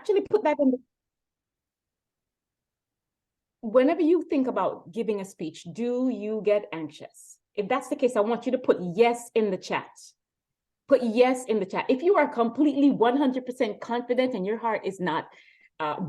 actually put that in the, whenever you think about giving a speech, do you get anxious? If that's the case, I want you to put yes in the chat. Put yes in the chat. If you are completely 100% confident and your heart is not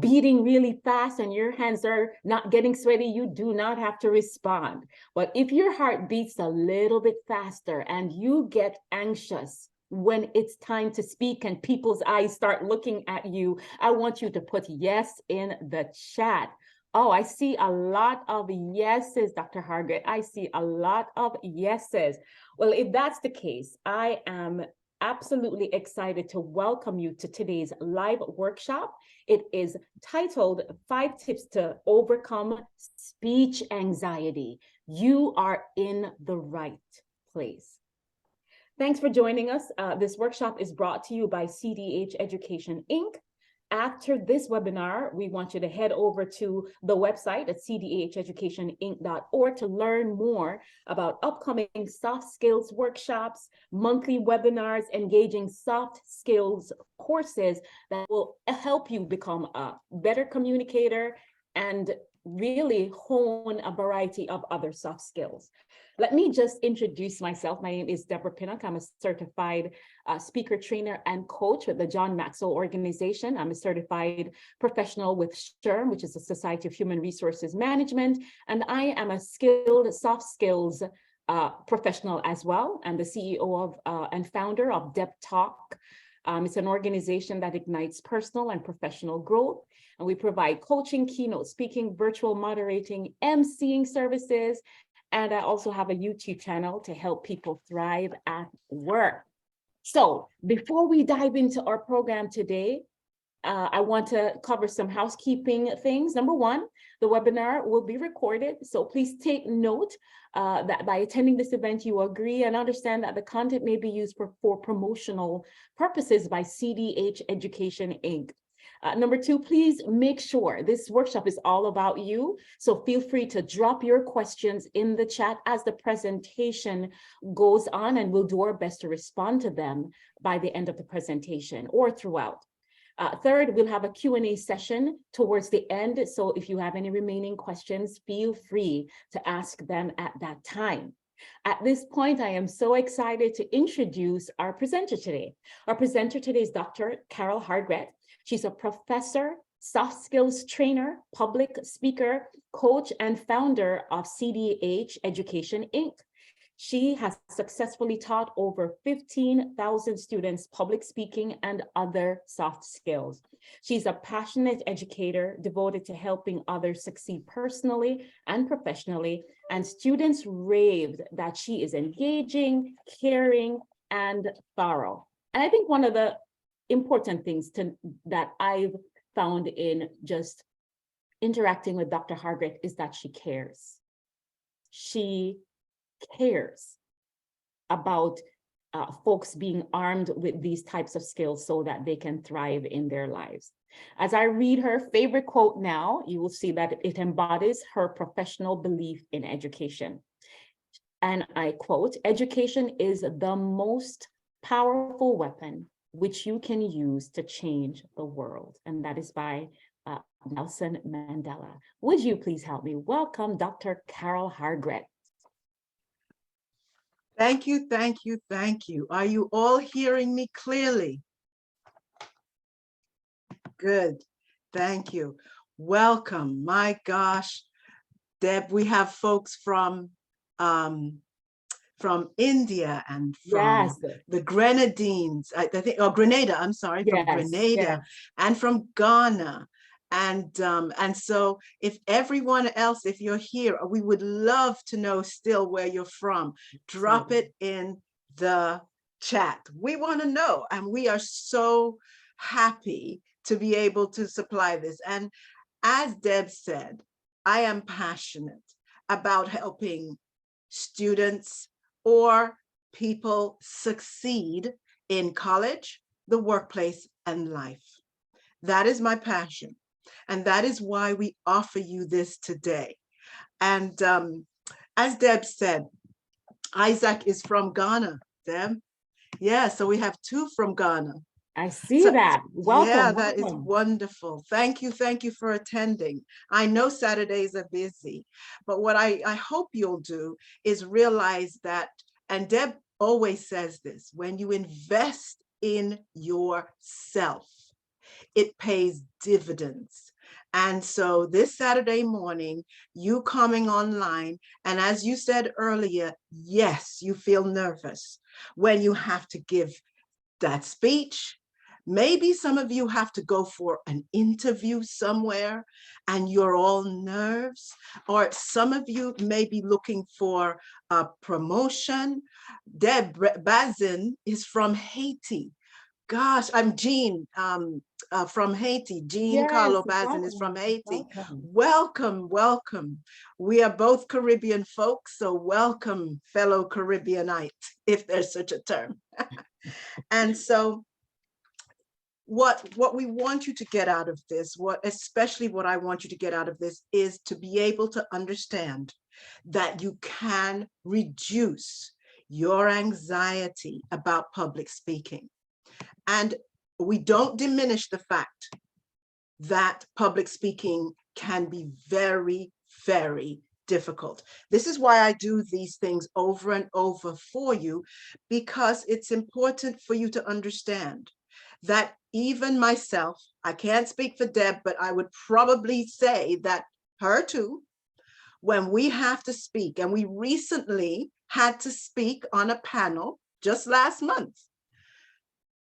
beating really fast and your hands are not getting sweaty, you do not have to respond. But if your heart beats a little bit faster and you get anxious when it's time to speak and people's eyes start looking at you, I want you to put yes in the chat. Oh, I see a lot of yeses, Dr. Hardrick. I see a lot of yeses. Well, if that's the case, I am absolutely excited to welcome you to today's live workshop. It is titled 5 Tips to Overcome Speech Anxiety. You are in the right place. Thanks for joining us. This workshop is brought to you by CDH Education Inc. After this webinar, we want you to head over to the website at cdheducationinc.org to learn more about upcoming soft skills workshops, monthly webinars, engaging soft skills courses that will help you become a better communicator and really hone a variety of other soft skills. Let me just introduce myself. My name is Deborah Pinnock. I'm a certified speaker, trainer, and coach with the John Maxwell Organization. I'm a certified professional with SHRM, which is the Society of Human Resources Management. And I am a skilled soft skills professional as well. I'm the CEO of and founder of Deb Talk. It's an organization that ignites personal and professional growth. And we provide coaching, keynote speaking, virtual moderating, emceeing services. And I also have a YouTube channel to help people thrive at work. So before we dive into our program today, I want to cover some housekeeping things. Number one, the webinar will be recorded. So please take note that by attending this event, you agree and understand that the content may be used for promotional purposes by CDH Education Inc. Number two, please make sure this workshop is all about you. So feel free to drop your questions in the chat as the presentation goes on, and we'll do our best to respond to them by the end of the presentation or throughout. Third, we'll have a Q&A session towards the end. So if you have any remaining questions, feel free to ask them at that time. At this point, I am so excited to introduce our presenter today. Our presenter today is Dr. Carol Hardrick. She's a professor, soft skills trainer, public speaker, coach, and founder of CDH Education Inc. She has successfully taught over 15,000 students public speaking and other soft skills. She's a passionate educator devoted to helping others succeed personally and professionally, and students raved that she is engaging, caring, and thorough. And I think one of the important things that I've found in just interacting with Dr. Hardrick is that she cares. She cares about folks being armed with these types of skills so that they can thrive in their lives. As I read her favorite quote now, you will see that it embodies her professional belief in education. And I quote, "Education is the most powerful weapon which you can use to change the world." And that is by Nelson Mandela. Would you please help me welcome Dr. Carol Hardrick? Thank you, thank you, thank you. Are you all hearing me clearly? Good, thank you. Welcome, my gosh, Deb, we have folks from India and from the Grenadines, I think, or Grenada, I'm sorry, from Grenada, and from Ghana. And so if everyone else, if you're here, we would love to know still where you're from. Drop it in the chat. We want to know, and we are so happy to be able to supply this. And as Deb said, I am passionate about helping students or people succeed in college, the workplace, and life. That is my passion. And that is why we offer you this today. And as Deb said, Isaac is from Ghana, Deb. Yeah, so we have two from Ghana. I see that. Welcome. Yeah, that is welcome. wonderful. Thank you. Thank you for attending. I know Saturdays are busy, but what I hope you'll do is realize that, and Deb always says this, when you invest in yourself, it pays dividends. And so this Saturday morning, you coming online, and as you said earlier, yes, you feel nervous when you have to give that speech. Maybe some of you have to go for an interview somewhere and you're all nerves, or some of you may be looking for a promotion. Deb Bazin is from Haiti. Gosh, I'm Jean from Haiti. Jean Yes, Carlo Bazin is from welcome. Haiti. Welcome. Welcome, welcome. We are both Caribbean folks, so welcome, fellow Caribbeanite, if there's such a term. And so what we want you to get out of this, especially what I want you to get out of this, is to be able to understand that you can reduce your anxiety about public speaking. And we don't diminish the fact that public speaking can be very, very difficult. This is why I do these things over and over for you, because it's important for you to understand that even myself, I can't speak for Deb, but I would probably say that her too, when we have to speak, and we recently had to speak on a panel just last month,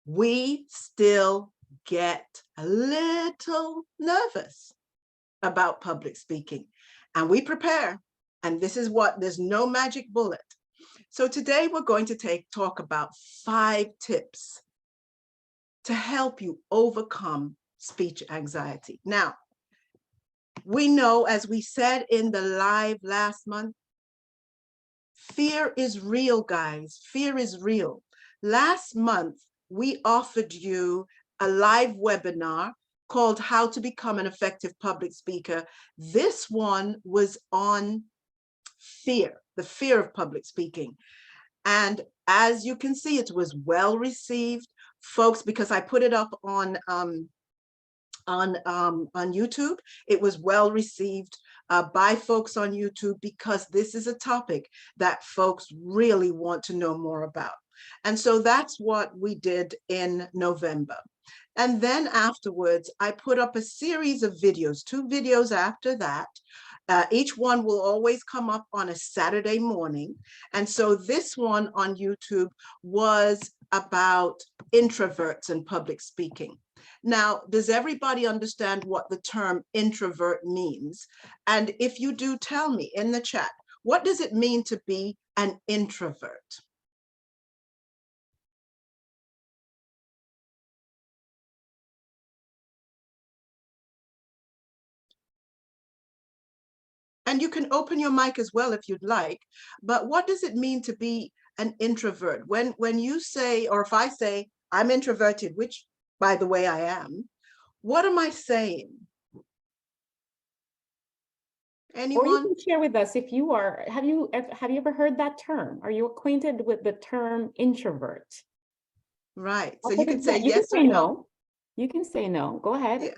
we still get a little nervous about public speaking, and we prepare. And this is what, there's no magic bullet. So today we're going to talk about 5 tips to help you overcome speech anxiety. Now, we know, as we said in the live last month, fear is real, guys. Fear is real. Last month, we offered you a live webinar called How to Become an Effective Public Speaker. This one was on fear, the fear of public speaking. And as you can see, it was well received, folks, because I put it up on YouTube. It was well received by folks on YouTube, because this is a topic that folks really want to know more about. And so that's what we did in November. And then afterwards, I put up a series of videos, 2 videos after that. Each one will always come up on a Saturday morning. And so this one on YouTube was about introverts and public speaking. Now, does everybody understand what the term introvert means? And if you do, tell me in the chat, what does it mean to be an introvert? And you can open your mic as well if you'd like, but what does it mean to be an introvert? When you say, or if I say I'm introverted, which by the way I am, what am I saying? Anyone? Or you can share with us if you are, have you ever heard that term? Are you acquainted with the term introvert? Right, so you can say yes or no. You can say no, go ahead. Yeah.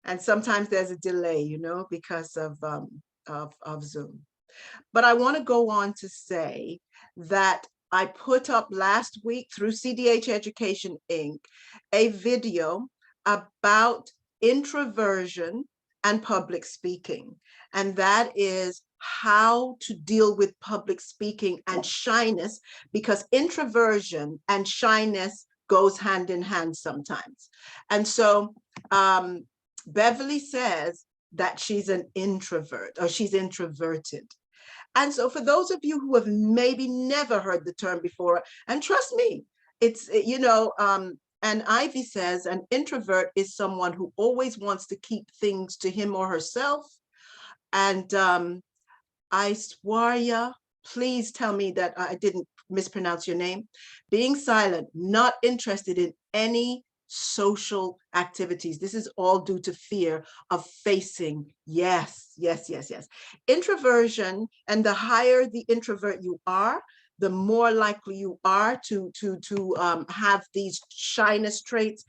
And sometimes there's a delay, you know, because of Zoom. But I want to go on to say that I put up last week through CDH Education Inc. a video about introversion and public speaking. And that is how to deal with public speaking and shyness, because introversion and shyness goes hand in hand sometimes. And so Beverly says that she's an introvert, or she's introverted. And so for those of you who have maybe never heard the term before, and trust me, it's, you know, and Ivy says an introvert is someone who always wants to keep things to him or herself. And Aishwarya, please tell me that I didn't mispronounce your name. Being silent, not interested in any social activities. This is all due to fear of facing. Yes, yes, yes, yes. Introversion, and the higher the introvert you are, the more likely you are to have these shyness traits.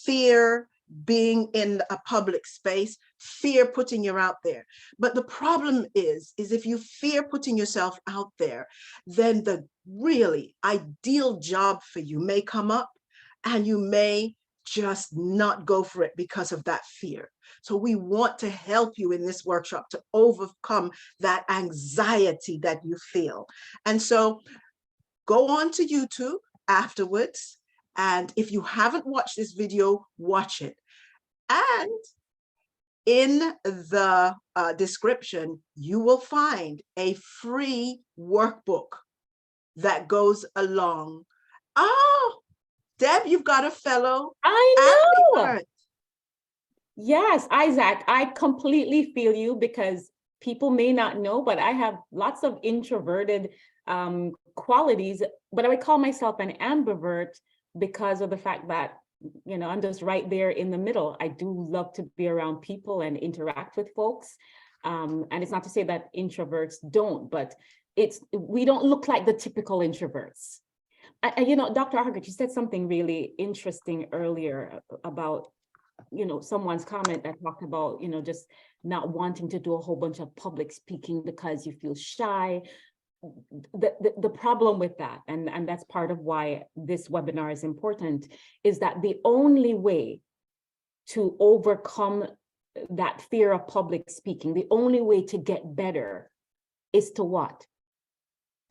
Fear being in a public space, fear putting you out there. But the problem is if you fear putting yourself out there, then the really ideal job for you may come up and you may just not go for it because of that fear. So we want to help you in this workshop to overcome that anxiety that you feel. And so go on to YouTube afterwards. And if you haven't watched this video, watch it. And in the description, you will find a free workbook that goes along. Oh, Deb, you've got a fellow. I know. Yes, Isaac, I completely feel you, because people may not know, but I have lots of introverted qualities, but I would call myself an ambivert because of the fact that, you know, I'm just right there in the middle. I do love to be around people and interact with folks. And it's not to say that introverts don't, but we don't look like the typical introverts. You know, Dr. Hardrick, you said something really interesting earlier about, you know, someone's comment that talked about, you know, just not wanting to do a whole bunch of public speaking because you feel shy. The problem with that, and that's part of why this webinar is important, is that the only way to overcome that fear of public speaking, the only way to get better is to what?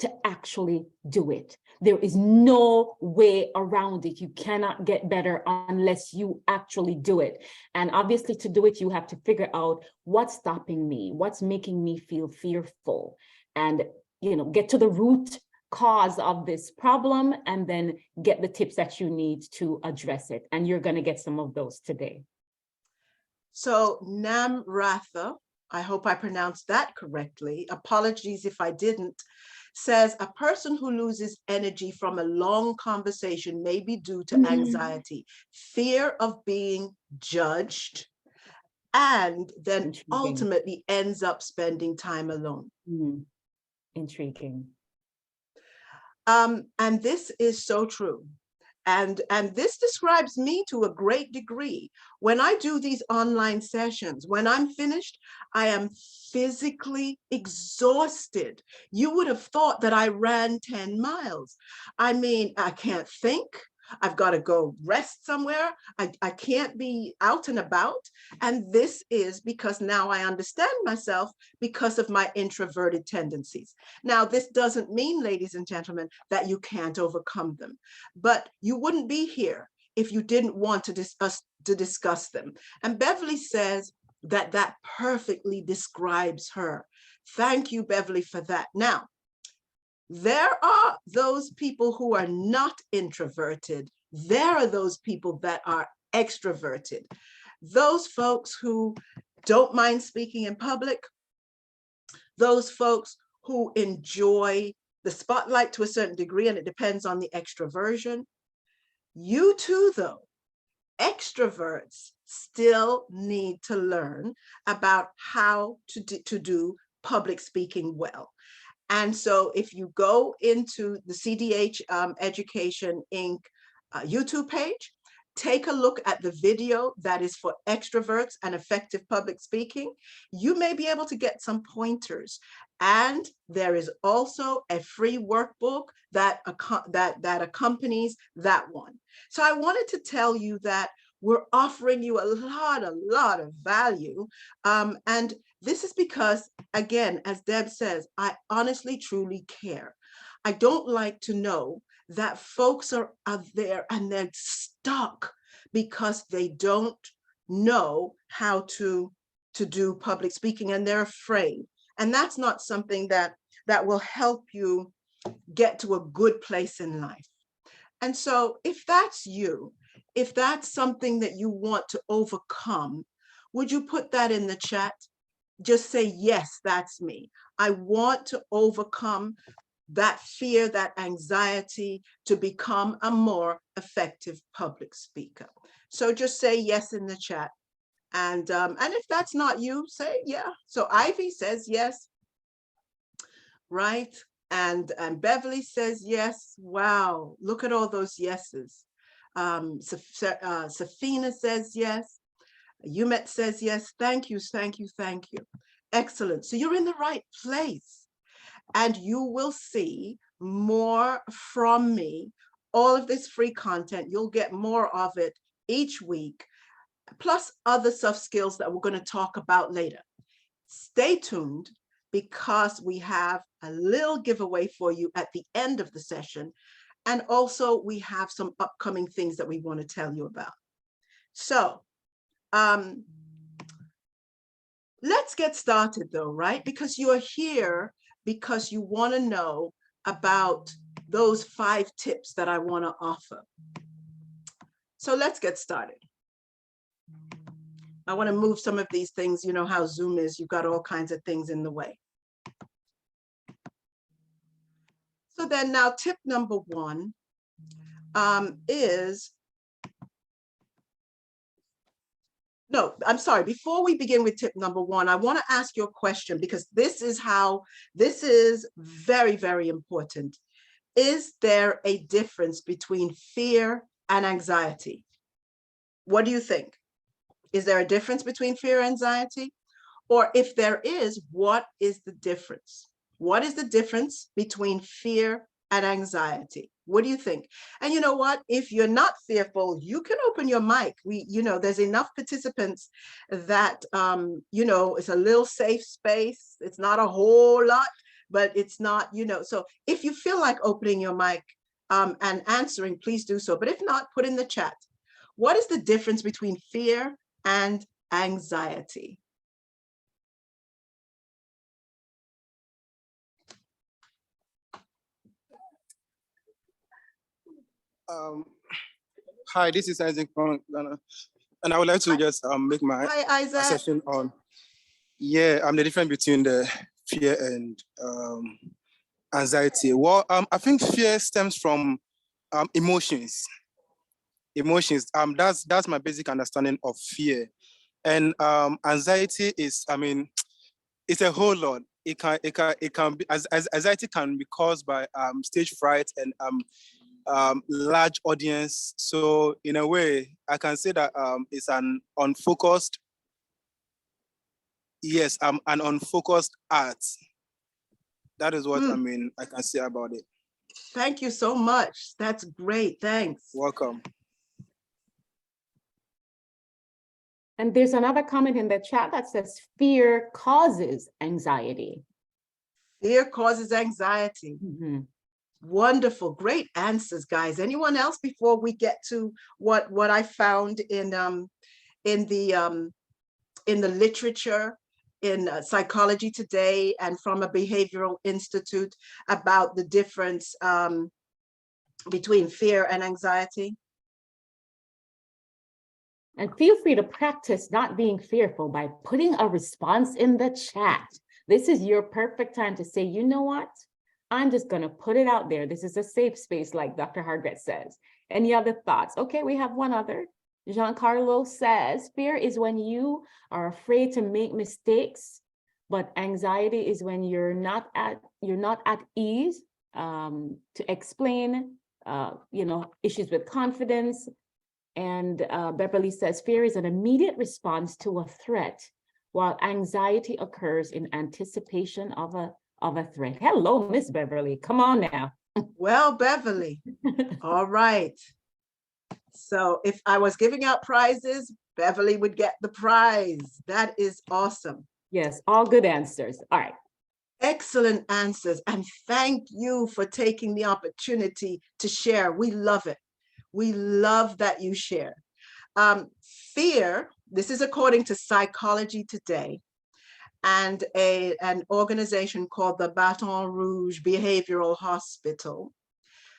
To actually do it. There is no way around it. You cannot get better unless you actually do it. And obviously to do it, you have to figure out what's stopping me, what's making me feel fearful, and, you know, get to the root cause of this problem, and then get the tips that you need to address it. And you're going to get some of those today. So Namratha, I hope I pronounced that correctly, apologies if I didn't, says a person who loses energy from a long conversation may be due to anxiety, fear of being judged, and then ultimately ends up spending time alone. Intriguing. And this is so true. And this describes me to a great degree. When I do these online sessions, when I'm finished, I am physically exhausted. You would have thought that I ran 10 miles. I mean, I can't think. I've got to go rest somewhere. I can't be out and about. And this is because now I understand myself because of my introverted tendencies. Now, this doesn't mean, ladies and gentlemen, that you can't overcome them, but you wouldn't be here if you didn't want to discuss them. And Beverly says that perfectly describes her. Thank you, Beverly, for that. Now, there are those people who are not introverted. There are those people that are extroverted. Those folks who don't mind speaking in public. Those folks who enjoy the spotlight to a certain degree, and it depends on the extroversion. You too, though, extroverts still need to learn about how to do public speaking well. And so if you go into the CDH Education Inc. YouTube page, take a look at the video that is for extroverts and effective public speaking. You may be able to get some pointers. And there is also a free workbook that accompanies that one. So I wanted to tell you that we're offering you a lot of value. And this is because, again, as Deb says, I honestly, truly care. I don't like to know that folks are out there and they're stuck because they don't know how to do public speaking and they're afraid. And that's not something that will help you get to a good place in life. And so if that's you, if that's something that you want to overcome, would you put that in the chat? Just say, yes, that's me. I want to overcome that fear, that anxiety, to become a more effective public speaker. So just say yes in the chat. And if that's not you, say yeah. So Ivy says yes, right? And Beverly says yes. Wow, look at all those yeses. Safina says yes. Yumet says yes. Thank you, thank you, thank you. Excellent. So you're in the right place, and you will see more from me. All of this free content, you'll get more of it each week, plus other soft skills that we're going to talk about later. Stay tuned, because we have a little giveaway for you at the end of the session. And also we have some upcoming things that we want to tell you about. So let's get started though, right? Because you're here because you want to know about those 5 tips that I want to offer. So let's get started. I want to move some of these things. You know how Zoom is, you've got all kinds of things in the way. So then now tip number 1 is, no, I'm sorry, before we begin with tip number 1, I want to ask you a question, because this is very, very important. Is there a difference between fear and anxiety? What do you think? Is there a difference between fear and anxiety? Or if there is, what is the difference? What is the difference between fear and anxiety? What do you think? And you know what? If you're not fearful, you can open your mic. There's enough participants that, it's a little safe space. It's not a whole lot, but it's not, so if you feel like opening your mic and answering, please do so. But if not, put in the chat. What is the difference between fear and anxiety? Hi, this is Isaac from Ghana, and I would like to just make my session on the difference between the fear and anxiety. Well, I think fear stems from emotions. That's my basic understanding of fear, and anxiety is, it's a whole lot. It can be, as anxiety can be caused by stage fright and large audience. So in a way, I can say that it's an unfocused, an unfocused art. That is what I can say about it. Thank you so much. That's great. Thanks. Welcome. And there's another comment in the chat that says fear causes anxiety. Fear causes anxiety. Mm-hmm. Wonderful, great answers, guys. Anyone else before we get to what I found in the literature, in Psychology Today, and from a behavioral institute about the difference between fear and anxiety? And feel free to practice not being fearful by putting a response in the chat. This is your perfect time to say, you know what? I'm just going to put it out there. This is a safe space, like Dr. Hardrick says. Any other thoughts? Okay, we have one other. Giancarlo says, fear is when you are afraid to make mistakes, but anxiety is when you're not at ease to explain, issues with confidence. And Beverly says, fear is an immediate response to a threat, while anxiety occurs in anticipation of a threat. Hello, Miss Beverly. Come on now. Well, Beverly. All right. So if I was giving out prizes, Beverly would get the prize. That is awesome. Yes, all good answers. All right. Excellent answers. And thank you for taking the opportunity to share. We love it. We love that you share. Fear, this is according to Psychology Today, and an organization called the Baton Rouge Behavioral Hospital.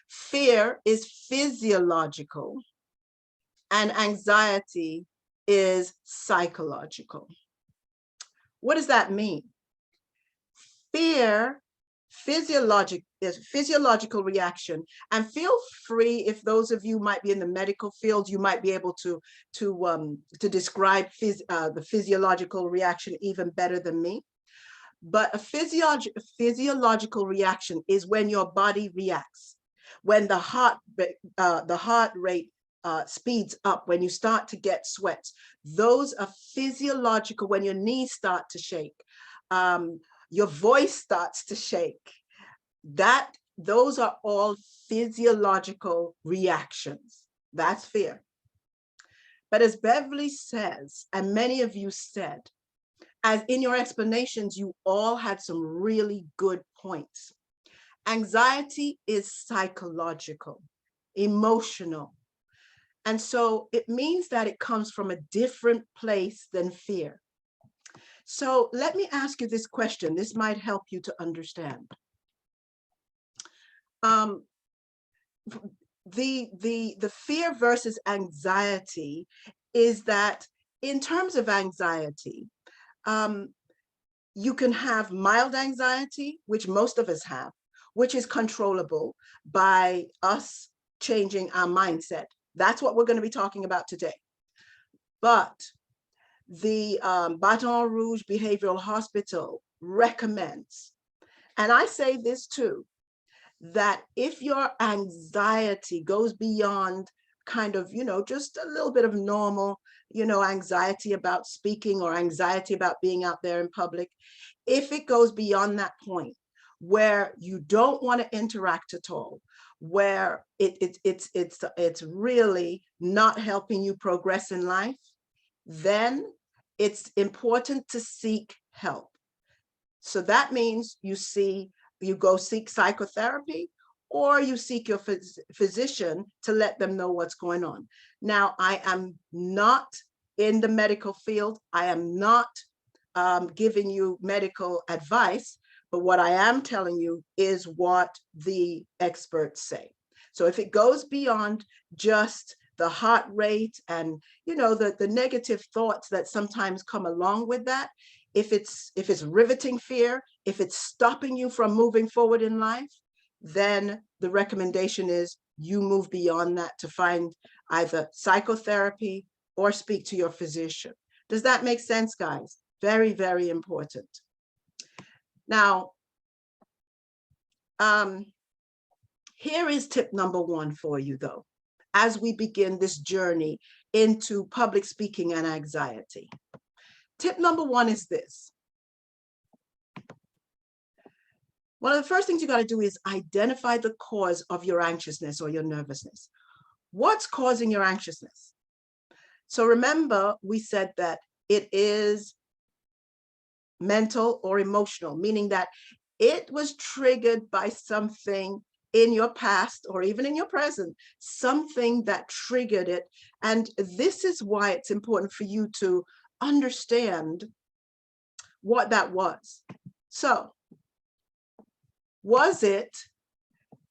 Fear is physiological and anxiety is psychological. What does that mean? Fear is physiological reaction, and feel free, if those of you might be in the medical field, you might be able to describe the physiological reaction even better than me. But a physiological reaction is when your body reacts, when the heart rate speeds up, when you start to get sweats. Those are physiological, when your knees start to shake, your voice starts to shake. Those are all physiological reactions. That's fear. But as Beverly says, and many of you said, as in your explanations, you all had some really good points. Anxiety is psychological, emotional. And so it means that it comes from a different place than fear. So let me ask you this question. This might help you to understand. The fear versus anxiety is that in terms of anxiety, you can have mild anxiety, which most of us have, which is controllable by us changing our mindset. That's what we're going to be talking about today. But the Baton Rouge Behavioral Hospital recommends, and I say this too, that if your anxiety goes beyond kind of, just a little bit of normal, anxiety about speaking or anxiety about being out there in public, if it goes beyond that point where you don't want to interact at all, where it's really not helping you progress in life, then it's important to seek help. So that means you go seek psychotherapy, or you seek your physician to let them know what's going on. Now, I am not in the medical field. I am not giving you medical advice, but what I am telling you is what the experts say. So if it goes beyond just the heart rate and, the negative thoughts that sometimes come along with that, if it's riveting fear, if it's stopping you from moving forward in life, then the recommendation is you move beyond that to find either psychotherapy or speak to your physician. Does that make sense, guys? Very, very important. Now, here is tip number 1 for you, though, as we begin this journey into public speaking and anxiety. Tip number 1 is this. One of the first things you got to do is identify the cause of your anxiousness or your nervousness. What's causing your anxiousness? So remember, we said that it is mental or emotional, meaning that it was triggered by something in your past or even in your present, something that triggered it. And this is why it's important for you to understand what that was. So, was it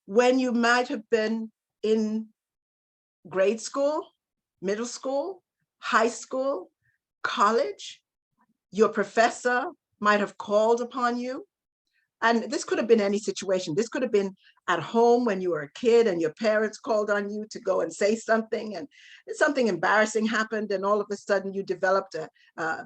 when you might have been in grade school, middle school, high school, college? Your professor might have called upon you. And this could have been any situation. This could have been at home when you were a kid and your parents called on you to go and say something, and something embarrassing happened and all of a sudden you developed a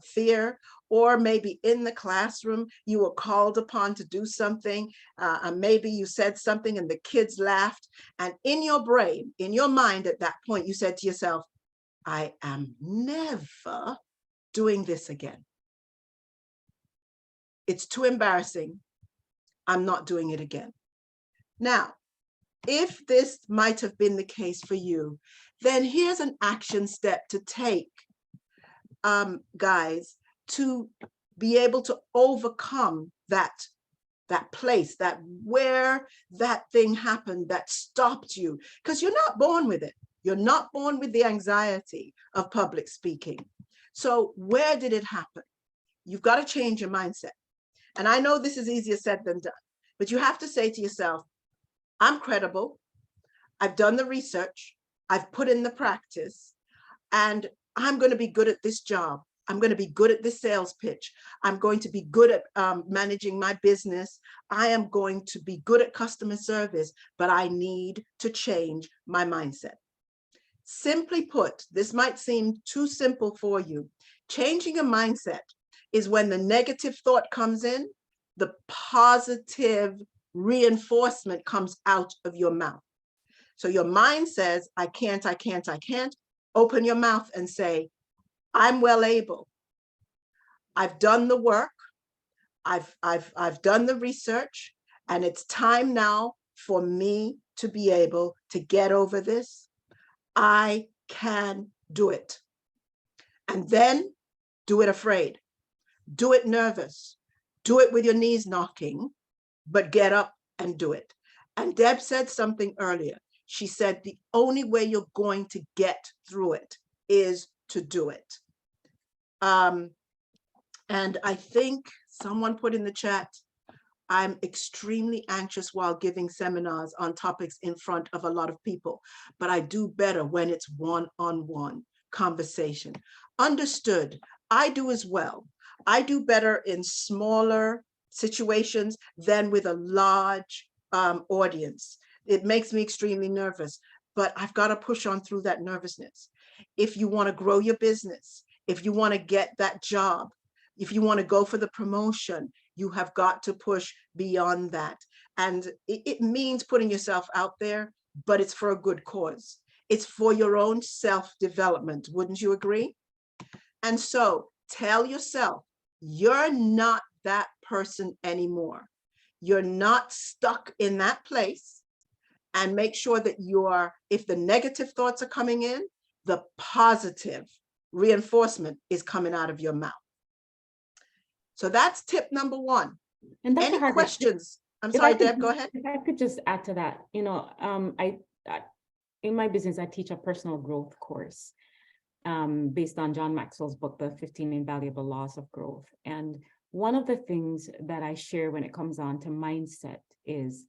fear. Or maybe in the classroom, you were called upon to do something. And maybe you said something and the kids laughed. And in your brain, in your mind at that point, you said to yourself, I am never doing this again. It's too embarrassing. I'm not doing it again. Now, if this might have been the case for you, then here's an action step to take, guys, to be able to overcome that place, that where that thing happened that stopped you, because you're not born with it. You're not born with the anxiety of public speaking. So where did it happen? You've got to change your mindset. And I know this is easier said than done, but you have to say to yourself, I'm credible. I've done the research. I've put in the practice, and I'm going to be good at this job. I'm going to be good at this sales pitch. I'm going to be good at managing my business. I am going to be good at customer service, but I need to change my mindset. Simply put, this might seem too simple for you. Changing a mindset is when the negative thought comes in, the positive reinforcement comes out of your mouth. So your mind says, I can't, I can't, I can't. Open your mouth and say, I'm well able. I've done the work. I've done the research, and it's time now for me to be able to get over this. I can do it. And then do it afraid. Do it nervous. Do it with your knees knocking, but get up and do it. And Deb said something earlier. She said the only way you're going to get through it is to do it. And I think someone put in the chat, I'm extremely anxious while giving seminars on topics in front of a lot of people, but I do better when it's one-on-one conversation. Understood. I do as well. I do better in smaller situations than with a large audience. It makes me extremely nervous, but I've got to push on through that nervousness. If you want to grow your business, if you want to get that job, if you want to go for the promotion, you have got to push beyond that. And it means putting yourself out there, but it's for a good cause. It's for your own self-development. Wouldn't you agree? And so tell yourself, you're not that person anymore. You're not stuck in that place. And make sure that if the negative thoughts are coming in, the positive reinforcement is coming out of your mouth. So that's tip number one. And any questions? I'm sorry, Deb, go ahead. If I could just add to that, I in my business, I teach a personal growth course based on John Maxwell's book, The 15 Invaluable Laws of Growth. And one of the things that I share when it comes on to mindset is,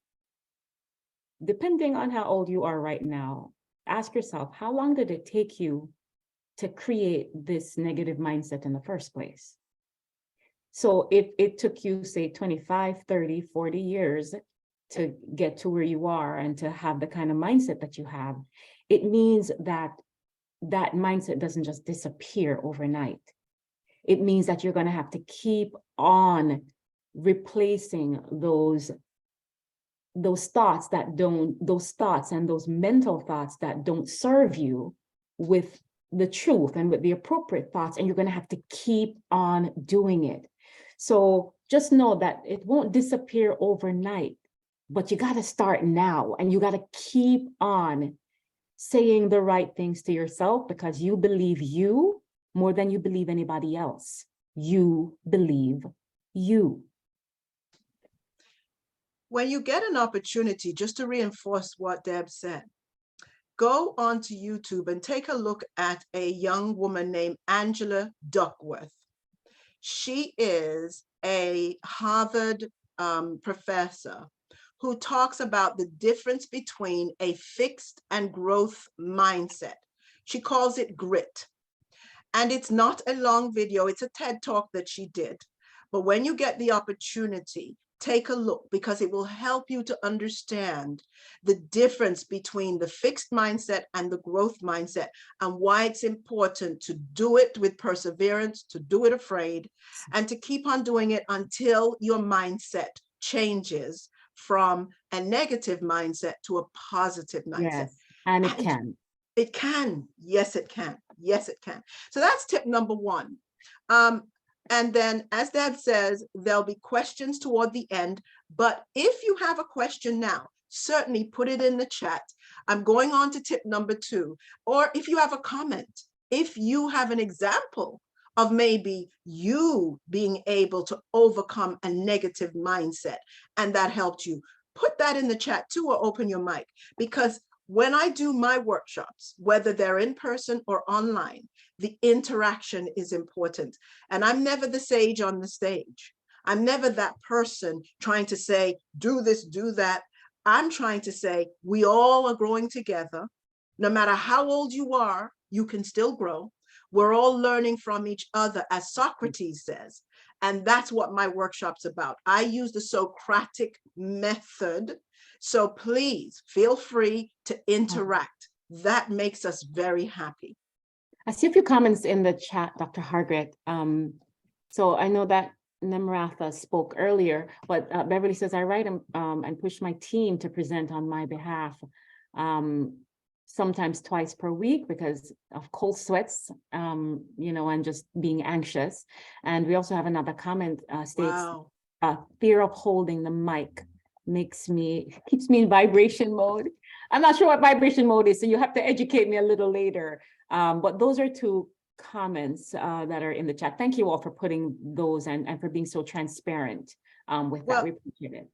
depending on how old you are right now, ask yourself, how long did it take you to create this negative mindset in the first place? So if it took you, say, 25, 30, 40 years to get to where you are and to have the kind of mindset that you have, it means that that mindset doesn't just disappear overnight. It means that you're going to have to keep on replacing those thoughts and those mental thoughts that don't serve you with the truth and with the appropriate thoughts, and you're going to have to keep on doing it. So just know that it won't disappear overnight, but you got to start now, and you got to keep on saying the right things to yourself, because you believe you more than you believe anybody else. You believe you. When you get an opportunity, just to reinforce what Deb said, go onto YouTube and take a look at a young woman named Angela Duckworth. She is a Harvard professor who talks about the difference between a fixed and growth mindset. She calls it grit. And it's not a long video, it's a TED Talk that she did. But when you get the opportunity, take a look, because it will help you to understand the difference between the fixed mindset and the growth mindset, and why it's important to do it with perseverance, to do it afraid, and to keep on doing it until your mindset changes from a negative mindset to a positive mindset. Yes, and it can. It can. Yes, it can. Yes, it can. So that's tip number one. And then, as Deb says, there'll be questions toward the end. But if you have a question now, certainly put it in the chat. I'm going on to tip number two. Or if you have a comment, if you have an example of maybe you being able to overcome a negative mindset and that helped you, put that in the chat too, or open your mic. Because when I do my workshops, whether they're in person or online, the interaction is important. And I'm never the sage on the stage. I'm never that person trying to say, do this, do that. I'm trying to say, we all are growing together. No matter how old you are, you can still grow. We're all learning from each other, as Socrates says. And that's what my workshop's about. I use the Socratic method. So please feel free to interact. That makes us very happy. I see a few comments in the chat, Dr. Hardrick. So I know that Namratha spoke earlier, but Beverly says, I write and push my team to present on my behalf, sometimes twice per week because of cold sweats, you know, and just being anxious. And we also have another comment states, wow. Fear of holding the mic keeps me in vibration mode. I'm not sure what vibration mode is, so you have to educate me a little later. But those are two comments that are in the chat. Thank you all for putting those and for being so transparent with that. We appreciate it.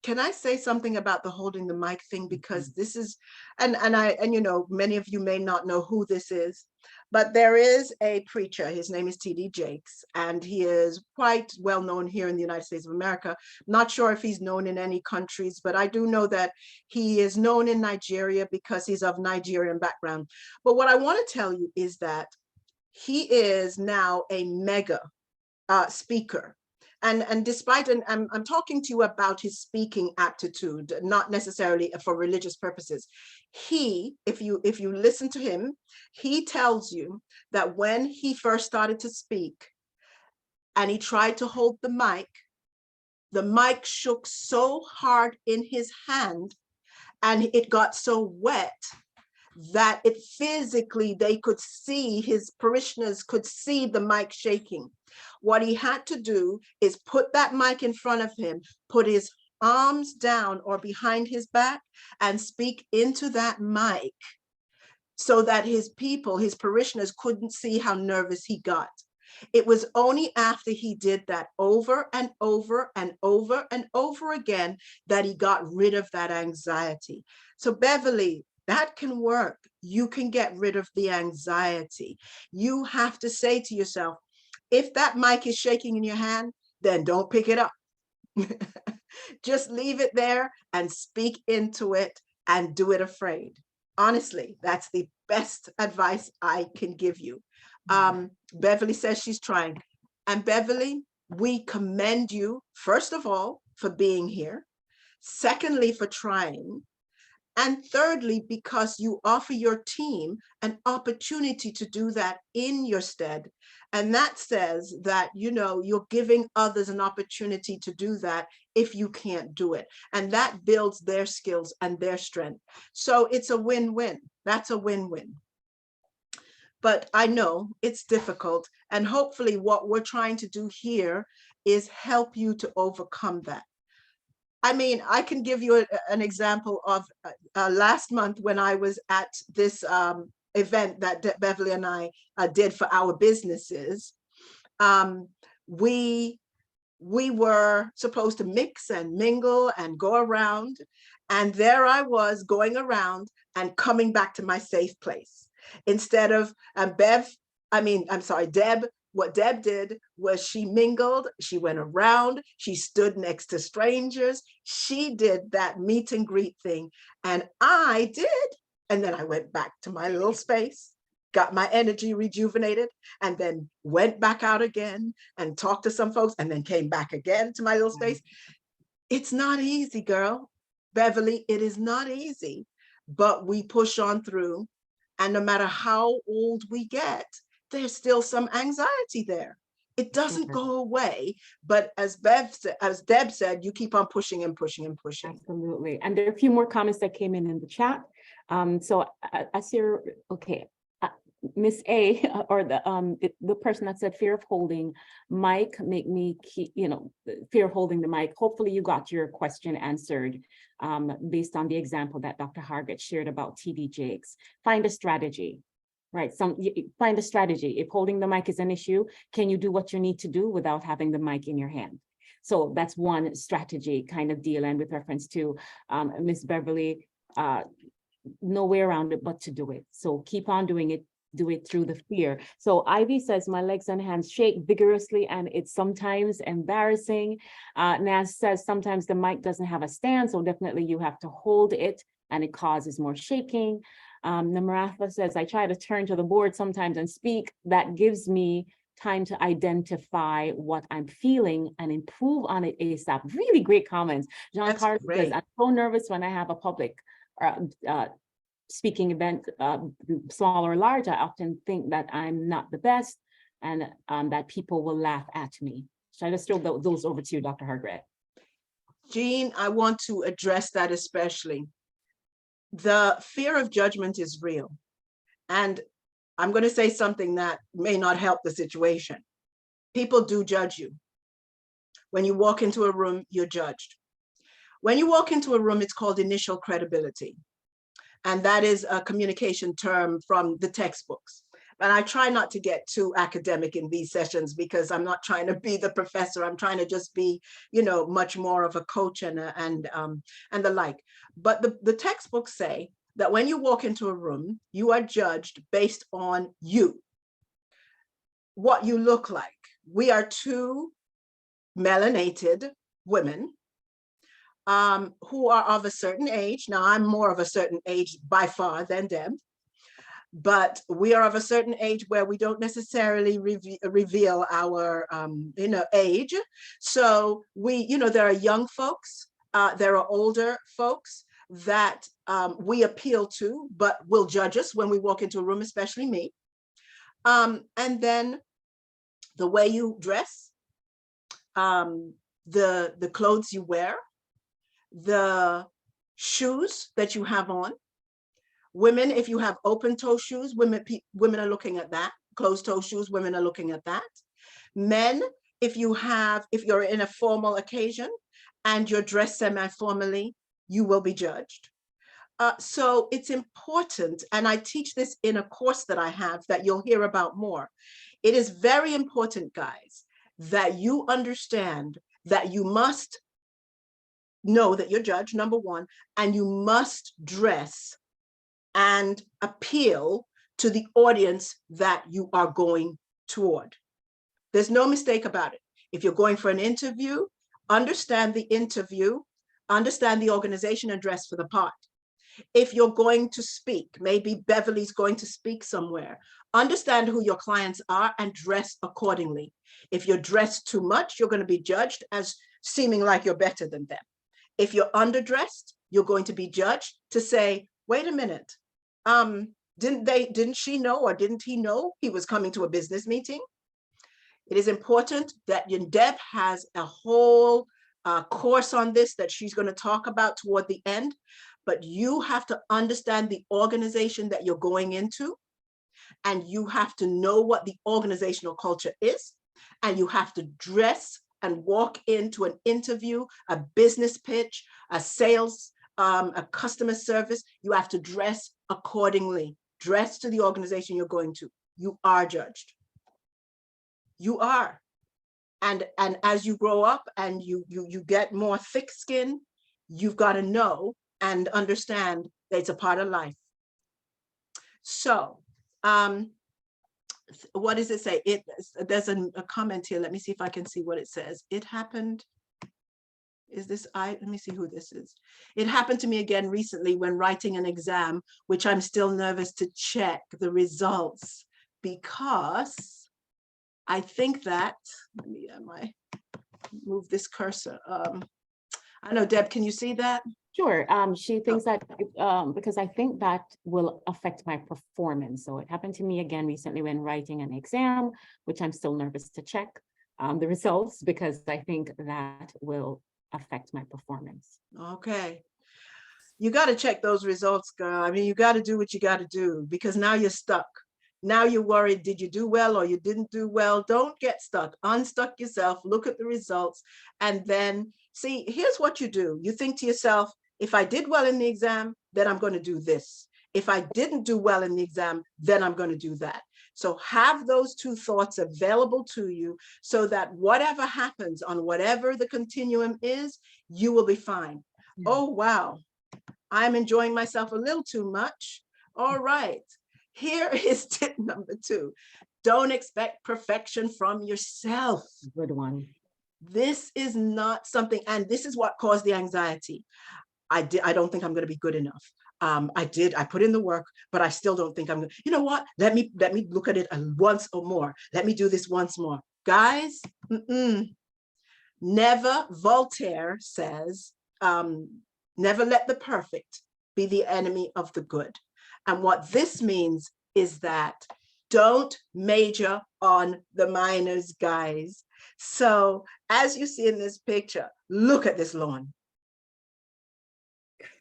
Can I say something about the holding the mic thing? Because this is, and you know, many of you may not know who this is, but there is a preacher. His name is TD Jakes, and he is quite well known here in the United States of America. Not sure if he's known in any countries, but I do know that he is known in Nigeria because he's of Nigerian background. But what I want to tell you is that he is now a mega speaker. And despite, and I'm talking to you about his speaking aptitude, not necessarily for religious purposes. He, if you listen to him, he tells you that when he first started to speak and he tried to hold the mic shook so hard in his hand and it got so wet that it physically, they could see, his parishioners could see the mic shaking. What he had to do is put that mic in front of him, put his arms down or behind his back and speak into that mic so that his people, his parishioners, couldn't see how nervous he got. It was only after he did that over and over and over and over again that he got rid of that anxiety. So Beverly, that can work. You can get rid of the anxiety. You have to say to yourself, if that mic is shaking in your hand, then don't pick it up. Just leave it there and speak into it and do it afraid. Honestly, that's the best advice I can give you. Beverly says she's trying. And Beverly, we commend you, first of all, for being here. Secondly, for trying. And thirdly, because you offer your team an opportunity to do that in your stead. And that says that, you know, you're giving others an opportunity to do that if you can't do it. And that builds their skills and their strength. So it's a win-win. That's a win-win. But I know it's difficult. And hopefully what we're trying to do here is help you to overcome that. I mean, I can give you an example of last month when I was at this event that Beverly and I did for our businesses. We were supposed to mix and mingle and go around. And there I was going around and coming back to my safe place. Instead of Deb, what Deb did was she mingled, she went around, she stood next to strangers, she did that meet and greet thing, and I did. And then I went back to my little space, got my energy rejuvenated, and then went back out again and talked to some folks, and then came back again to my little space. It's not easy, girl. Beverly, it is not easy, but we push on through. And no matter how old we get, there's still some anxiety there. It doesn't go away, but as Deb said, you keep on pushing and pushing and pushing. Absolutely. And there are a few more comments that came in the chat. So I see, okay, Miss A, or the person that said fear of holding mic make me keep, you know, fear of holding the mic. Hopefully you got your question answered based on the example that Dr. Hardrick shared about TD Jakes. Find a strategy. Right, find a strategy. If holding the mic is an issue, can you do what you need to do without having the mic in your hand? So that's one strategy kind of deal. And with reference to Miss Beverly, no way around it but to do it. So keep on doing it. Do it through the fear. So Ivy says, my legs and hands shake vigorously and it's sometimes embarrassing. Naz says, sometimes the mic doesn't have a stand, so definitely you have to hold it and it causes more shaking. Namratha says, I try to turn to the board sometimes and speak. That gives me time to identify what I'm feeling and improve on it ASAP. Really great comments. John Carter says, I'm so nervous when I have a public speaking event, small or large. I often think that I'm not the best and that people will laugh at me. So I just throw those over to you, Dr. Hardrick. Jean, I want to address that especially. The fear of judgment is real. And I'm going to say something that may not help the situation. People do judge you. When you walk into a room, you're judged. When you walk into a room, it's called initial credibility. And that is a communication term from the textbooks. And I try not to get too academic in these sessions because I'm not trying to be the professor. I'm trying to just be, you know, much more of a coach and the like. But the textbooks say that when you walk into a room, you are judged based on you, what you look like. We are two melanated women who are of a certain age. Now, I'm more of a certain age by far than Deb, but we are of a certain age where we don't necessarily reveal our, age. So there are young folks, there are older folks that we appeal to, but will judge us when we walk into a room, especially me. And then the way you dress, the clothes you wear, the shoes that you have on. Women, if you have open toe shoes, women are looking at that. Closed toe shoes, women are looking at that. Men, if you're in a formal occasion and you're dressed semi-formally, you will be judged. So it's important, and I teach this in a course that I have that you'll hear about more. It is very important, guys, that you understand that you must know that you're judged, number one, and you must dress and appeal to the audience that you are going toward. There's no mistake about it. If you're going for an interview, understand the interview, understand the organization, and dress for the part. If you're going to speak, maybe Beverly's going to speak somewhere, understand who your clients are and dress accordingly. If you're dressed too much, you're going to be judged as seeming like you're better than them. If you're underdressed, you're going to be judged to say, wait a minute, didn't she know, or didn't he know he was coming to a business meeting? It is important that Deb has a whole course on this that she's going to talk about toward the end, but you have to understand the organization that you're going into, and you have to know what the organizational culture is, and you have to dress and walk into an interview, a business pitch, a sales, a customer service. You have to dress accordingly. Dress to the organization you're going to. You are judged. You are. And as you grow up and you get more thick skin, you've got to know and understand that it's a part of life. So, what does it say? There's a comment here. Let me see if I can see what it says. It happened. Is this let me see who this is. It happened to me again recently when writing an exam, which I'm still nervous to check the results because I think that, let me move this cursor. I know, Deb, can you see that? Sure. She thinks that because I think that will affect my performance. So it happened to me again recently when writing an exam, which I'm still nervous to check the results because I think that will affect my performance. Okay. You got to check those results, girl. I mean, you got to do what you got to do because now you're stuck. Now you're worried, did you do well or you didn't do well? Don't get stuck. Unstuck yourself, look at the results, and then see, here's what you do. You think to yourself, if I did well in the exam, then I'm going to do this. If I didn't do well in the exam, then I'm going to do that. So have those two thoughts available to you so that whatever happens on whatever the continuum is, you will be fine. Oh, wow. I'm enjoying myself a little too much. All right. Here is tip number 2. Don't expect perfection from yourself. Good one. This is not something, and this is what caused the anxiety. I don't think I'm going to be good enough. I put in the work, but I still don't think I'm going to, you know what? Let me look at it once or more. Let me do this once more. Guys, never, Voltaire says, never let the perfect be the enemy of the good. And what this means is that don't major on the minors, guys. So as you see in this picture, look at this lawn.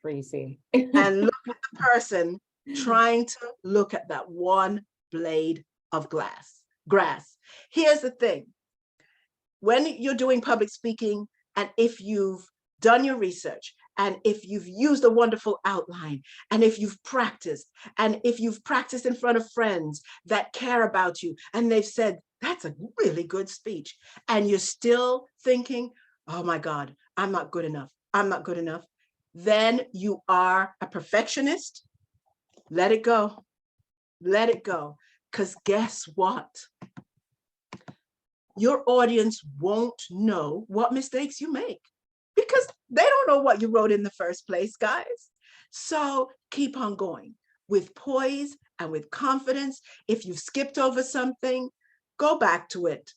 Crazy. And look at the person trying to look at that one blade of grass. Here's the thing. When you're doing public speaking, and if you've done your research, and if you've used a wonderful outline, and if you've practiced in front of friends that care about you, and they've said, that's a really good speech, and you're still thinking, oh my God, I'm not good enough, then you are a perfectionist. Let it go. Let it go. Because guess what? Your audience won't know what mistakes you make because they don't know what you wrote in the first place, guys. So keep on going with poise and with confidence. If you've skipped over something, go back to it.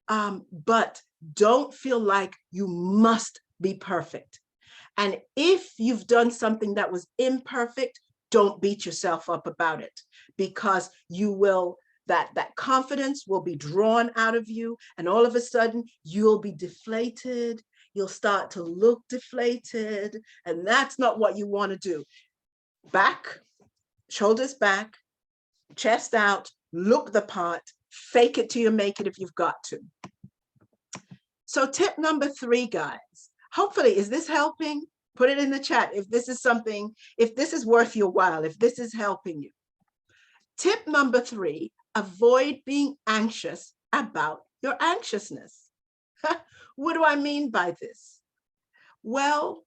But don't feel like you must be perfect. And if you've done something that was imperfect, don't beat yourself up about it, because you will, that confidence will be drawn out of you, and all of a sudden you'll be deflated. You'll start to look deflated, and that's not what you want to do. Back, shoulders back, chest out, look the part, fake it till you make it if you've got to. So tip number 3, guys. Hopefully, is this helping? Put it in the chat if this is something, if this is worth your while, if this is helping you. Tip number 3, avoid being anxious about your anxiousness. What do I mean by this? Well,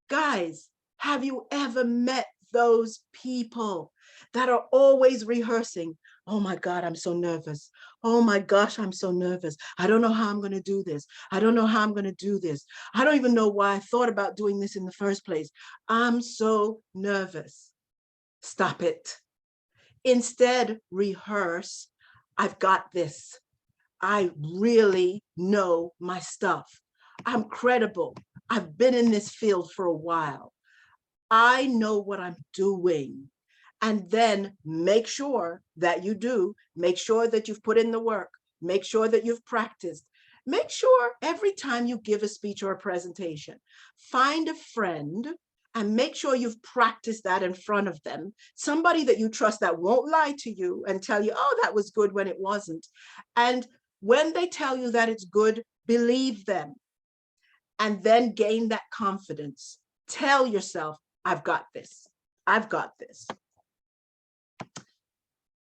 guys, have you ever met those people that are always rehearsing? Oh my God, I'm so nervous. Oh my gosh, I'm so nervous. I don't know how I'm going to do this. I don't know how I'm going to do this. I don't even know why I thought about doing this in the first place. I'm so nervous. Stop it. Instead, rehearse. I've got this. I really know my stuff. I'm credible. I've been in this field for a while. I know what I'm doing. And then make sure that you do, make sure that you've put in the work, make sure that you've practiced, make sure every time you give a speech or a presentation, find a friend and make sure you've practiced that in front of them, somebody that you trust that won't lie to you and tell you, oh, that was good when it wasn't. And when they tell you that it's good, believe them, and then gain that confidence. Tell yourself, I've got this. I've got this.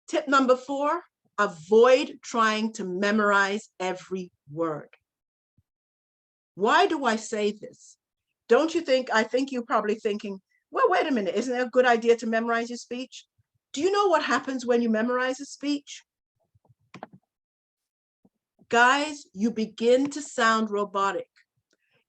Tip number 4, avoid trying to memorize every word. Why do I say this? Don't you think, I think you're probably thinking, well, wait a minute, isn't it a good idea to memorize your speech? Do you know what happens when you memorize a speech? Guys, you begin to sound robotic.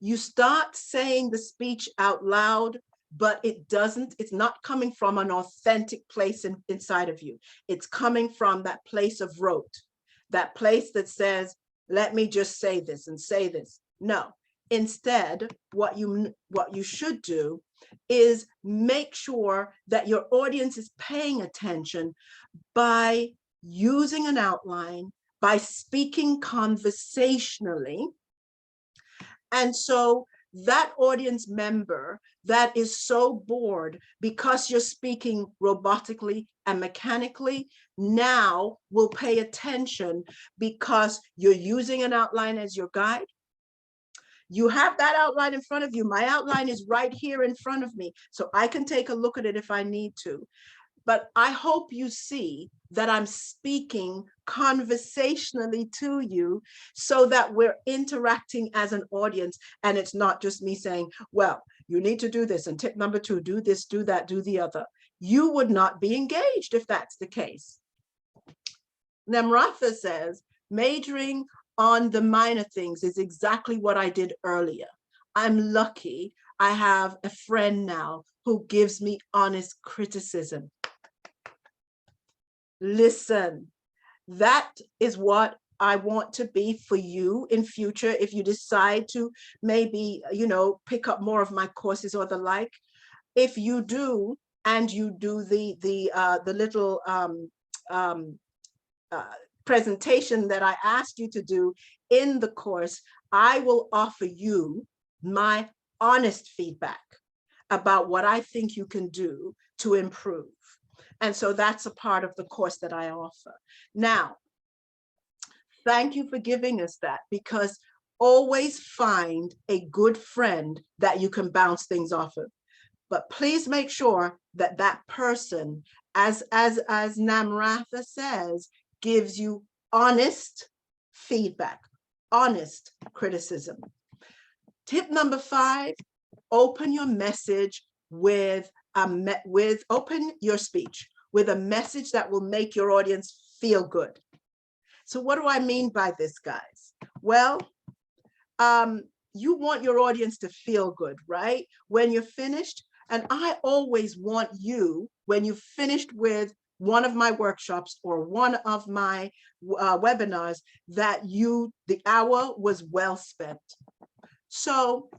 You start saying the speech out loud, but it's not coming from an authentic place inside of you. It's coming from that place of rote, that place that says, let me just say this and say this. No, instead, what you should do is make sure that your audience is paying attention by using an outline, by speaking conversationally. And so that audience member that is so bored because you're speaking robotically and mechanically now will pay attention because you're using an outline as your guide. You have that outline in front of you. My outline is right here in front of me, so I can take a look at it if I need to. But I hope you see that I'm speaking conversationally to you so that we're interacting as an audience, and it's not just me saying, well, you need to do this, and tip number 2, do this, do that, do the other. You would not be engaged if that's the case. Namratha says, majoring on the minor things is exactly what I did earlier. I'm lucky I have a friend now who gives me honest criticism. Listen, that is what I want to be for you in future. If you decide to maybe, pick up more of my courses or the like, if you do, and you do the little presentation that I asked you to do in the course, I will offer you my honest feedback about what I think you can do to improve. And so that's a part of the course that I offer. Now, thank you for giving us that, because always find a good friend that you can bounce things off of. But please make sure that that person, as Namratha says, gives you honest feedback, honest criticism. Tip number 5, open your message with open your speech with a message that will make your audience feel good. So what do I mean by this, guys? Well, you want your audience to feel good, right? When you're finished. And I always want you, when you've finished with one of my workshops or one of my webinars, that the hour was well spent. So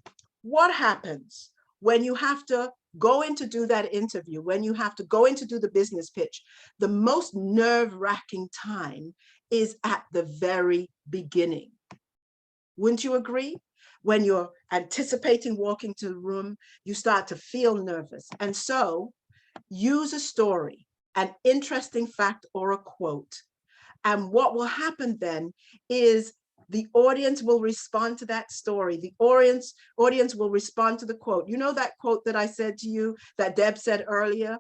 what happens when you have to go in to do that interview, when you have to go in to do the business pitch? The most nerve-wracking time is at the very beginning. Wouldn't you agree? When you're anticipating walking to the room, you start to feel nervous. And so use a story, an interesting fact or a quote. And what will happen then is the audience will respond to that story. The audience will respond to the quote. You know that quote that I said to you, that Deb said earlier?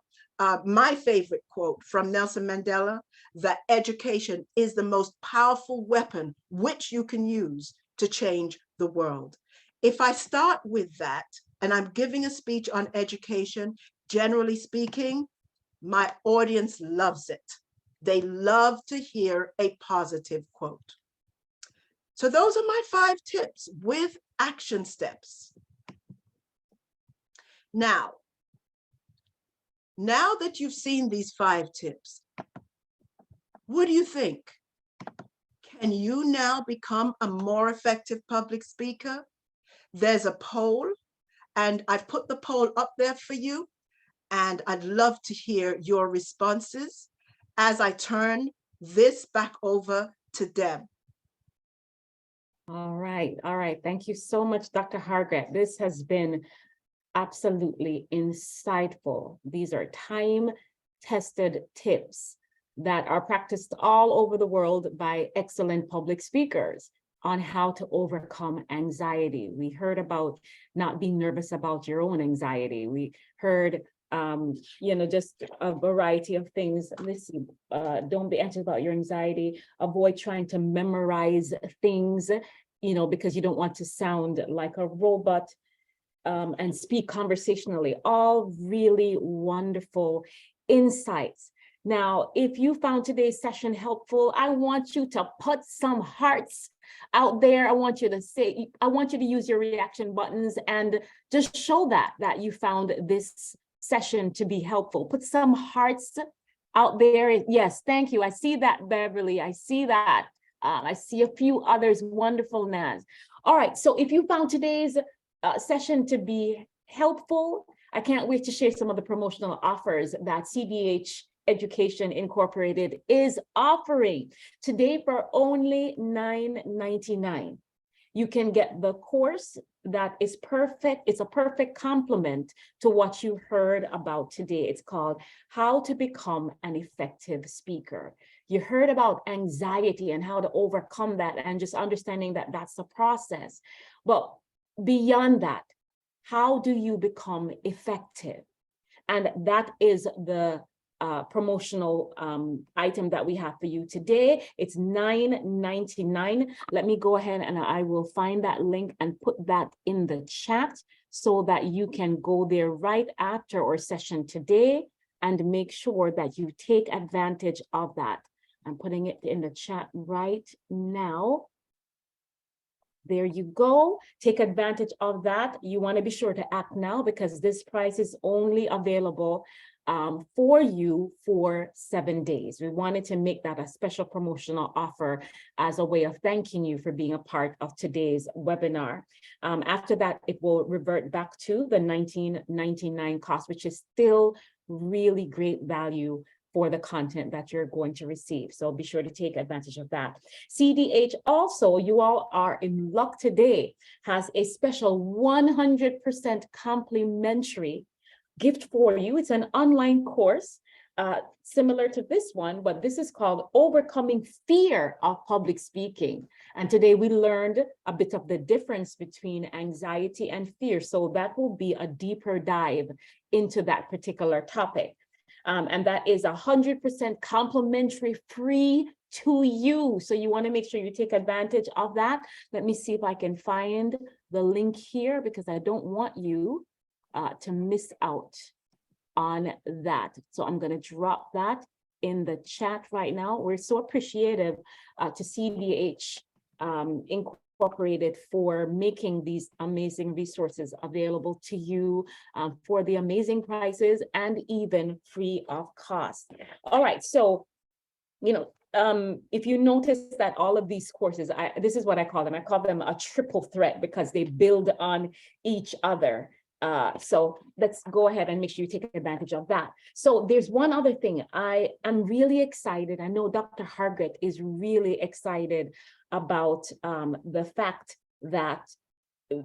My favorite quote from Nelson Mandela, that education is the most powerful weapon which you can use to change the world. If I start with that, and I'm giving a speech on education, generally speaking, my audience loves it. They love to hear a positive quote. So those are my 5 tips with action steps. Now that you've seen these 5 tips, what do you think? Can you now become a more effective public speaker? There's a poll, and I've put the poll up there for you, and I'd love to hear your responses as I turn this back over to Deb. All right. Thank you so much, Dr. Hardrick. This has been absolutely insightful. These are time-tested tips that are practiced all over the world by excellent public speakers on how to overcome anxiety. We heard about not being nervous about your own anxiety. We heard, just a variety of things. Listen, don't be anxious about your anxiety. Avoid trying to memorize things, because you don't want to sound like a robot. And speak conversationally. All really wonderful insights. Now, if you found today's session helpful, I want you to put some hearts out there. I want you to use your reaction buttons and just show that you found this session to be helpful. Put some hearts out there. Yes, thank you. I see that, Beverly. I see that. I see a few others. Wonderful, Naz. All right. So if you found today's session to be helpful, I can't wait to share some of the promotional offers that CDH Education Incorporated is offering today for only $9.99. You can get the course that is perfect. It's a perfect complement to what you heard about today. It's called How to Become an Effective Speaker. You heard about anxiety and how to overcome that, and just understanding that that's the process. But beyond that, how do you become effective? And that is the promotional item that we have for you today. It's $9.99. Let me go ahead and I will find that link and put that in the chat so that you can go there right after our session today and make sure that you take advantage of that. I'm putting it in the chat right now. There you go. Take advantage of that. You want to be sure to act now, because this price is only available for you for 7 days. We wanted to make that a special promotional offer as a way of thanking you for being a part of today's webinar. After that, it will revert back to the $19.99 cost, which is still really great value for the content that you're going to receive. So be sure to take advantage of that. CDH also, you all are in luck today, has a special 100% complimentary gift for you. It's an online course similar to this one, but this is called Overcoming Fear of Public Speaking. And today we learned a bit of the difference between anxiety and fear. So that will be a deeper dive into that particular topic. And that is 100% complimentary, free to you. So you want to make sure you take advantage of that. Let me see if I can find the link here, because I don't want you to miss out on that. So I'm going to drop that in the chat right now. We're so appreciative to CDH Incorporated for making these amazing resources available to you for the amazing prices and even free of cost. All right, so, you know, if you notice that all of these courses, this is what I call them. I call them a triple threat because they build on each other. So let's go ahead and make sure you take advantage of that. So there's one other thing. I am really excited. I know Dr. Hardrick is really excited about the fact that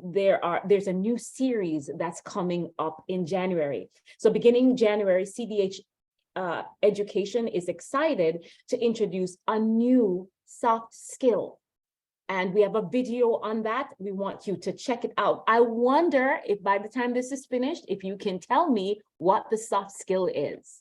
there's a new series that's coming up in January. So beginning January, CDH Education is excited to introduce a new soft skill. And we have a video on that. We want you to check it out. I wonder if by the time this is finished, if you can tell me what the soft skill is.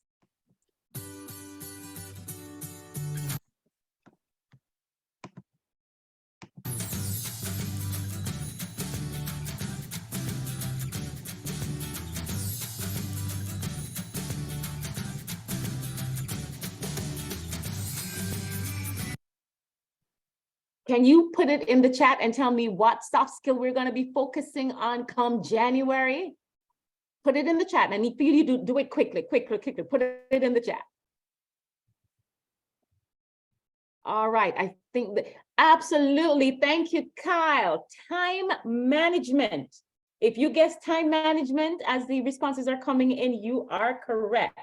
Can you put it in the chat and tell me what soft skill we're going to be focusing on come January? Put it in the chat. I need for you to do it quickly. Put it in the chat. All right. I think that absolutely. Thank you, Kyle. Time management. If you guess time management as the responses are coming in, you are correct.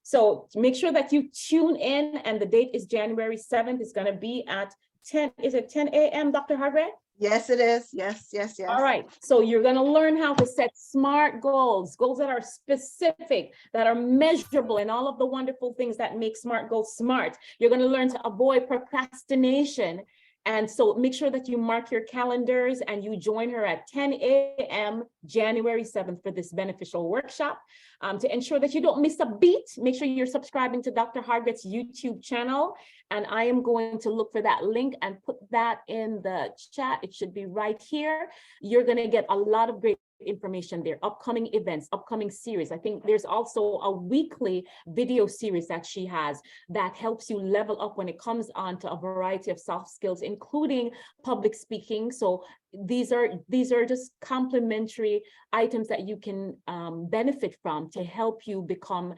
So make sure that you tune in, and the date is January 7th. It's going to be at 10, is it 10 a.m., Dr. Hardrick? Yes, it is. Yes. All right. So you're going to learn how to set SMART goals, goals that are specific, that are measurable, and all of the wonderful things that make SMART goals SMART. You're going to learn to avoid procrastination. And so make sure that you mark your calendars and you join her at 10 a.m. January 7th for this beneficial workshop. To ensure that you don't miss a beat, make sure you're subscribing to Dr. Hardrick's YouTube channel. And I am going to look for that link and put that in the chat. It should be right here. You're going to get a lot of great information there, upcoming events, upcoming series. I think there's also a weekly video series that she has that helps you level up when it comes on to a variety of soft skills, including public speaking. So these are just complementary items that you can benefit from to help you become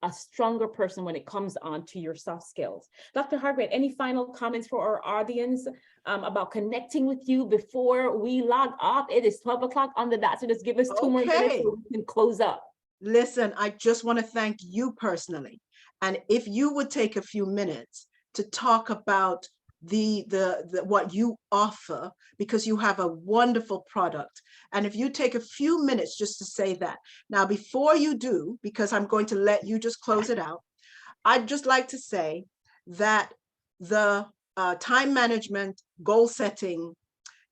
a stronger person when it comes on to your soft skills. Dr. Hardrick, any final comments for our audience about connecting with you before we log off? It is 12 o'clock on the dot, so just give us 2 more minutes so we can close up. Listen, I just want to thank you personally. And if you would take a few minutes to talk about what you offer, because you have a wonderful product. And if you take a few minutes just to say that. Now, before you do, because I'm going to let you just close it out, I'd just like to say that the time management goal setting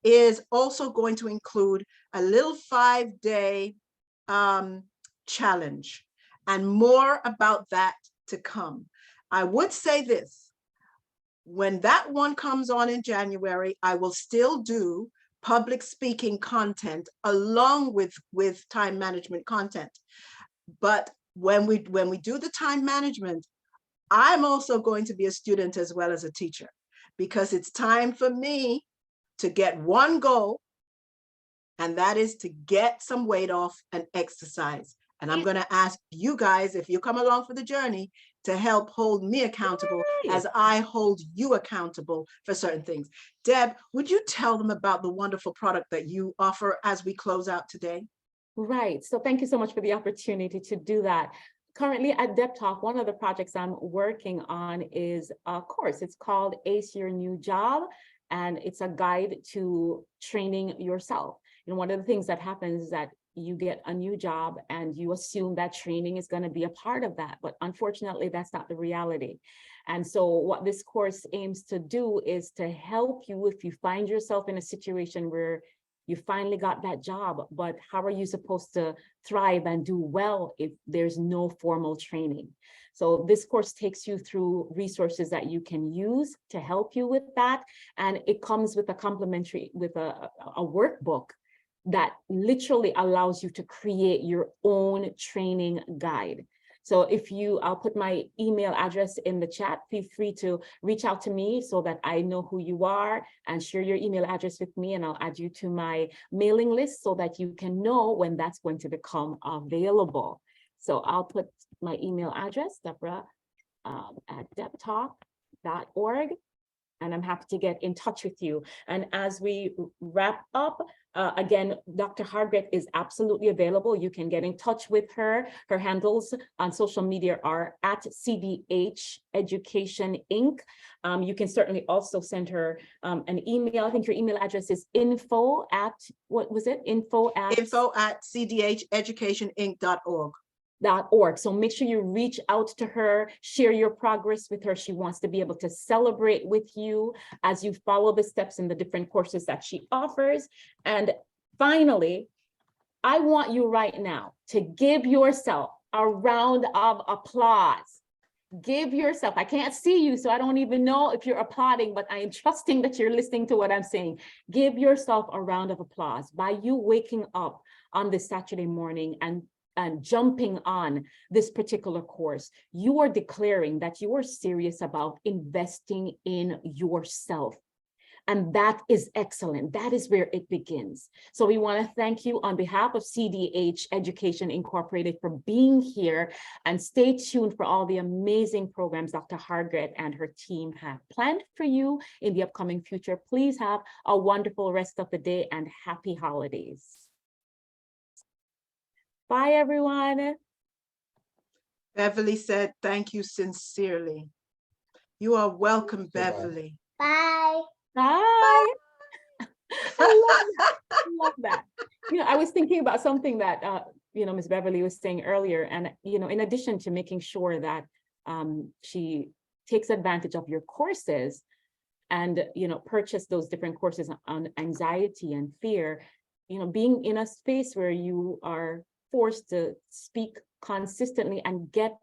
is also going to include a little 5-day challenge, and more about that to come. I would say this. When that one comes on in January, I will still do public speaking content along with time management content. But when we do the time management, I'm also going to be a student as well as a teacher, because it's time for me to get one goal, and that is to get some weight off and exercise. And I'm going to ask you guys, if you come along for the journey, to help hold me accountable as I hold you accountable for certain things. Deb, would you tell them about the wonderful product that you offer as we close out today? Right. So thank you so much for the opportunity to do that. currently at Dep Talk, one of the projects I'm working on is a course. It's called Ace Your New Job, and it's a guide to training yourself. And one of the things that happens is that you get a new job and you assume that training is going to be a part of that, but unfortunately, that's not the reality. And so what this course aims to do is to help you if you find yourself in a situation where you finally got that job, but how are you supposed to thrive and do well if there's no formal training? So this course takes you through resources that you can use to help you with that. And it comes with a complimentary, with a workbook that literally allows you to create your own training guide. So I'll put my email address in the chat. Feel free to reach out to me so that I know who you are and share your email address with me, and I'll add you to my mailing list so that you can know when that's going to become available. So I'll put my email address, Deborah at deptalk.org. And I'm happy to get in touch with you. And as we wrap up, again, Dr. Hardrick is absolutely available. You can get in touch with her. Her handles on social media are at CDH Education Inc. You can certainly also send her an email. I think your email address is info at, what was it? Info at cdheducationinc.org. So make sure you reach out to her, share your progress with her. She wants to be able to celebrate with you as you follow the steps in the different courses that she offers. And finally, I want you right now to give yourself a round of applause. Give yourself, I can't see you, so I don't even know if you're applauding, but I am trusting that you're listening to what I'm saying. Give yourself a round of applause by you waking up on this Saturday morning and jumping on this particular course. You are declaring that you are serious about investing in yourself. And that is excellent. That is where it begins. So we want to thank you on behalf of CDH Education Incorporated for being here, and stay tuned for all the amazing programs Dr. Hardrick and her team have planned for you in the upcoming future. Please have a wonderful rest of the day and happy holidays. Bye, everyone. Beverly said, thank you sincerely. You are welcome, Beverly. Bye. Bye. I love that. You know, I was thinking about something that, Ms. Beverly was saying earlier. And, in addition to making sure that she takes advantage of your courses and, purchase those different courses on anxiety and fear, being in a space where you are forced to speak consistently and get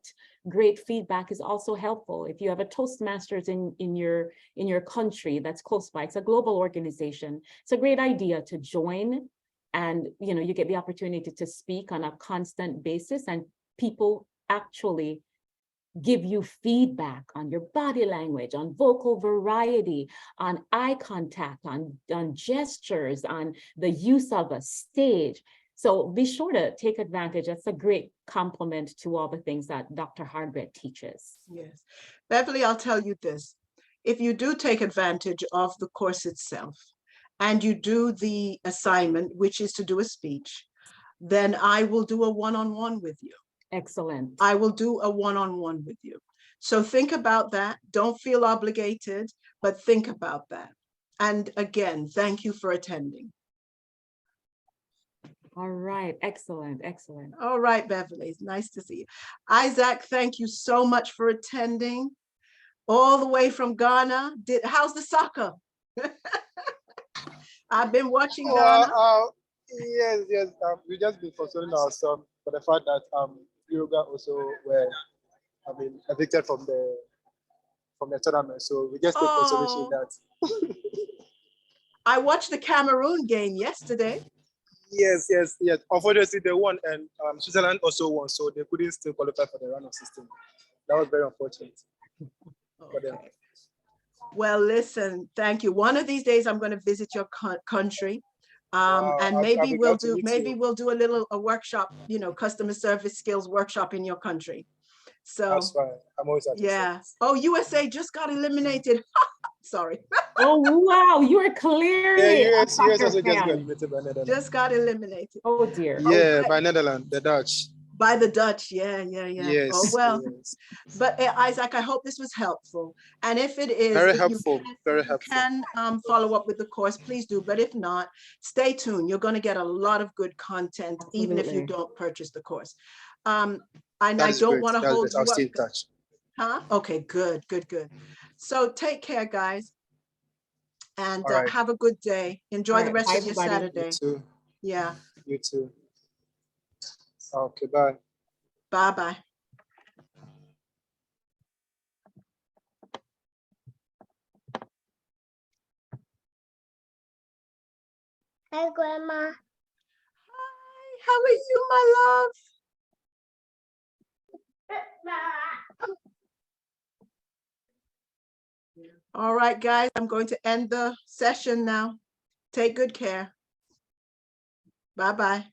great feedback is also helpful. If you have a Toastmasters in your country that's close by, it's a global organization. It's a great idea to join, and you get the opportunity to speak on a constant basis, and people actually give you feedback on your body language, on vocal variety, on eye contact, on gestures, on the use of a stage. So be sure to take advantage. That's a great compliment to all the things that Dr. Hardrick teaches. Yes. Beverly, I'll tell you this. If you do take advantage of the course itself and you do the assignment, which is to do a speech, then I will do a one-on-one with you. Excellent. I will do a one-on-one with you. So think about that. Don't feel obligated, but think about that. And again, thank you for attending. All right. Excellent. Excellent. All right, Beverly. It's nice to see you. Isaac, thank you so much for attending all the way from Ghana. How's the soccer? I've been watching Ghana. Yes. We've just been consoling ourselves for the fact that Uruguay also were, evicted from the tournament. So we just take consolation that. I watched the Cameroon game yesterday. Yes. Unfortunately, they won, and Switzerland also won, so they couldn't still qualify for the round of 16. That was very unfortunate. Okay. Well, listen, thank you. One of these days, I'm going to visit your country, and maybe we'll do a workshop, customer service skills workshop in your country. So that's fine. I'm always happy. Yeah. Oh, USA just got eliminated. Sorry. Oh wow, you are clearly US also just got eliminated by Netherlands. Just got eliminated. Oh dear. Yeah, by Netherlands, the Dutch. By the Dutch, yeah. Yes. Oh well. Yes. But Isaac, I hope this was helpful. And if it is, Very if helpful. Very you helpful. can follow up with the course, please do. But if not, stay tuned. You're going to get a lot of good content, even if you don't purchase the course. And I don't want to hold you I'll stay up. in touch. Huh? Okay, good. So take care, guys. And All right. have a good day. Enjoy the rest of your Saturday. You too. Yeah. You too. Okay, bye. Bye-bye. Hi, Grandma. Hi, how are you, my love? All right, guys, I'm going to end the session now. Take good care. Bye-bye.